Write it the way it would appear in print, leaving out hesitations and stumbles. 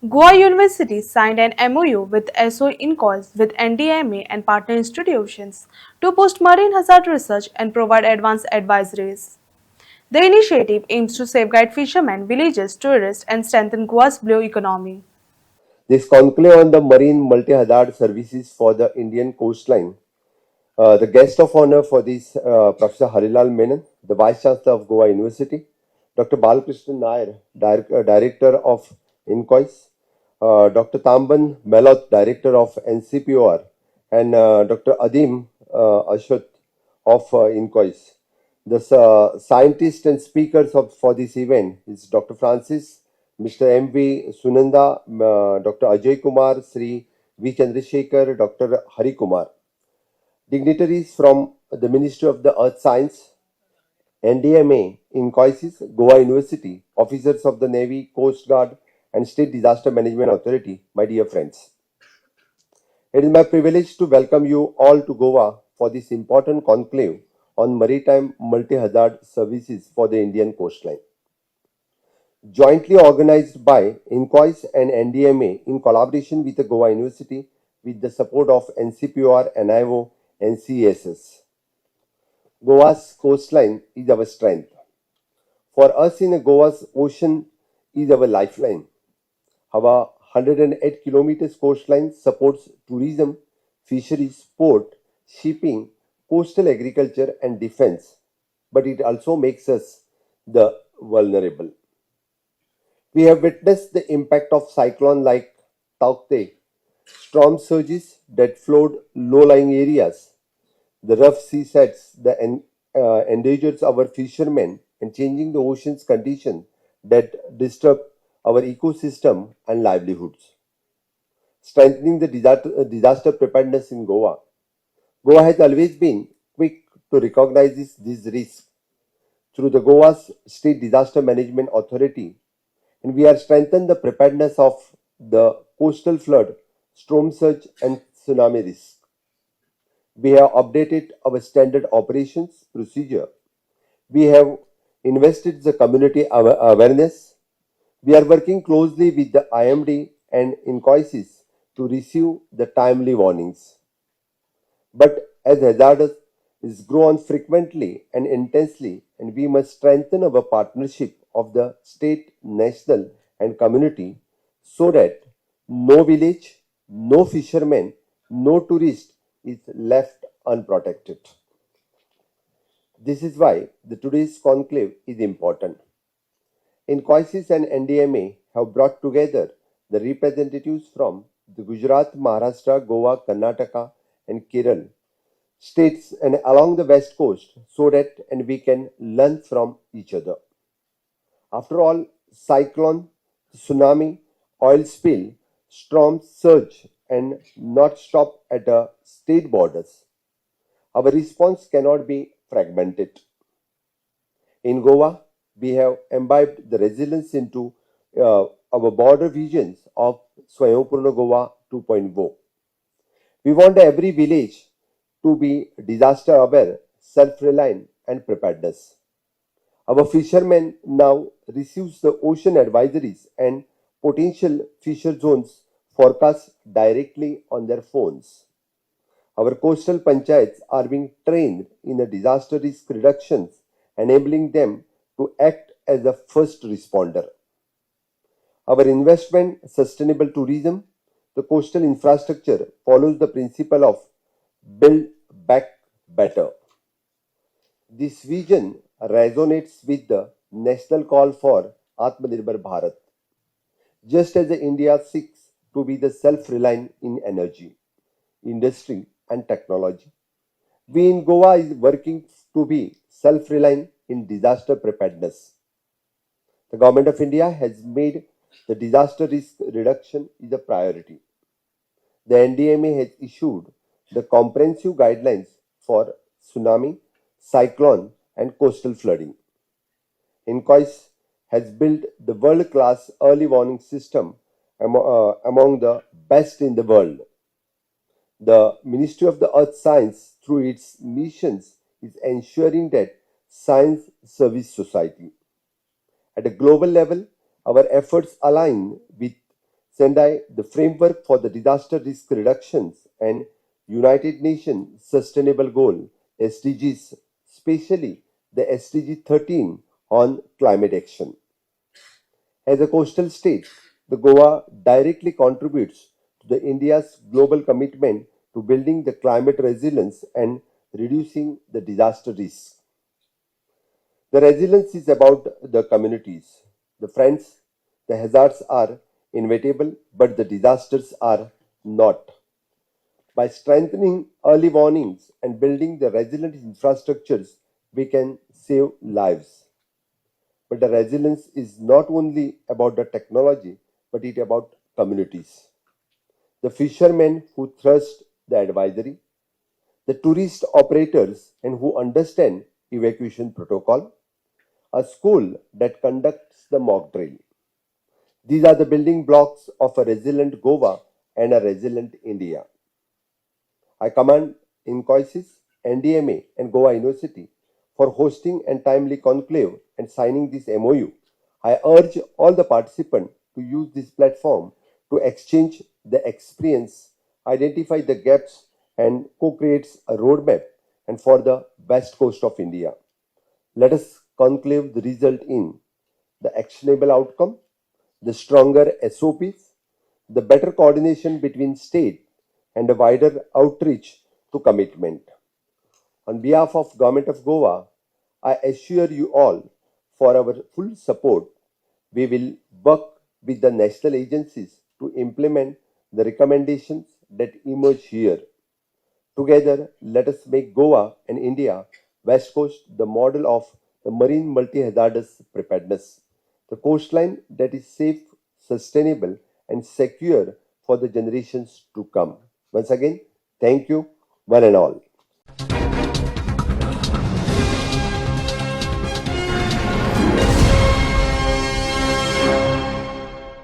Goa University signed an MOU with ESSO-INCOIS with NDMA and partner institutions to boost marine hazard research and provide advanced advisories. The initiative aims to safeguard fishermen, villages, tourists, and strengthen Goa's blue economy. This conclave on the marine multi-hazard services for the Indian coastline. The guest of honor for this, Professor Harilal Menon, the Vice Chancellor of Goa University, Dr. Balakrishnan Nair, Director of INCOIS, Dr. Tamban Melot, Director of NCPOR, and Dr. Adim Ashut of INCOIS. The scientists and speakers for this event is Dr. Francis, Mr. M.V. Sunanda, Dr. Ajay Kumar, Sri V. Chandrasekhar, Dr. Hari Kumar. Dignitaries from the Ministry of the Earth Science, NDMA, INCOIS, Goa University, officers of the Navy, Coast Guard, and State Disaster Management Authority, my dear friends. It is my privilege to welcome you all to Goa for this important conclave on maritime multi-hazard services for the Indian coastline. Jointly organized by INCOIS and NDMA in collaboration with the Goa University with the support of NCPOR, NIO, and CESS. Goa's coastline is our strength. For us in Goa's ocean is our lifeline. Our 108 kilometers coastline supports tourism, fisheries, port, shipping, coastal agriculture, and defense, but it also makes us the vulnerable. We have witnessed the impact of cyclone like Taukte, storm surges that flood low-lying areas, the rough sea sets that endangers our fishermen and changing the ocean's condition that disturb our ecosystem and livelihoods. Strengthening the disaster preparedness in Goa. Goa has always been quick to recognize these risks through the Goa's State Disaster Management Authority, and we are strengthening the preparedness of the coastal flood, storm surge, and tsunami risk. We have updated our standard operations procedure. We have invested the community awareness. We are working closely with the IMD and INCOIS to receive the timely warnings. But as hazardous is grown frequently and intensely, and we must strengthen our partnership of the state, national, and community so that no village, no fisherman, no tourist is left unprotected. This is why the today's conclave is important. INCOIS and NDMA have brought together the representatives from the Gujarat, Maharashtra, Goa, Karnataka, and Kerala states and along the west coast so that and we can learn from each other. After all, cyclone, tsunami, oil spill, storms surge and not stop at state borders. Our response cannot be fragmented. In Goa, we have imbibed the resilience into our border visions of Swaympurna Goa 2.0. We want every village to be disaster aware, self-reliant, and preparedness. Our fishermen now receives the ocean advisories and potential fisher zones forecasts directly on their phones. Our coastal panchayats are being trained in a disaster risk reductions, enabling them to act as a first responder. Our investment sustainable tourism, the coastal infrastructure follows the principle of build back better. This vision resonates with the national call for Atmanirbhar Bharat, just as India seeks to be the self-reliant in energy, industry, and technology. We in Goa is working to be self-reliant in disaster preparedness. The Government of India has made the disaster risk reduction is a priority. The NDMA has issued the comprehensive guidelines for tsunami, cyclone, and coastal flooding. INCOIS has built the world-class early warning system among the best in the world. The Ministry of the Earth Science, through its missions, is ensuring that science serves society. At a global level, our efforts align with Sendai, the framework for the disaster risk reductions and United Nations Sustainable Goal SDGs, especially the SDG 13 on climate action. As a coastal state, the Goa directly contributes to the India's global commitment to building the climate resilience and reducing the disaster risk. The resilience is about the communities. The friends, the hazards are inevitable, but the disasters are not. By strengthening early warnings and building the resilient infrastructures, we can save lives. But the resilience is not only about the technology, but it about communities. The fishermen who trust the advisory, the tourist operators and who understand evacuation protocol, a school that conducts the mock drill. These are the building blocks of a resilient Goa and a resilient India. I commend INCOIS, NDMA, and Goa University for hosting and timely conclave and signing this MOU. I urge all the participants to use this platform to exchange the experience, identify the gaps, and co-create a roadmap and for the west coast of India. Let us conclave the result in the actionable outcome, the stronger SOPs, the better coordination between state and a wider outreach to commitment. On behalf of Government of Goa, I assure you all for our full support. We will work with the national agencies to implement the recommendations that emerge here. Together, let us make Goa and India West Coast the model of the marine multi-hazardous preparedness, the coastline that is safe, sustainable, and secure for the generations to come. Once again, thank you, one and all.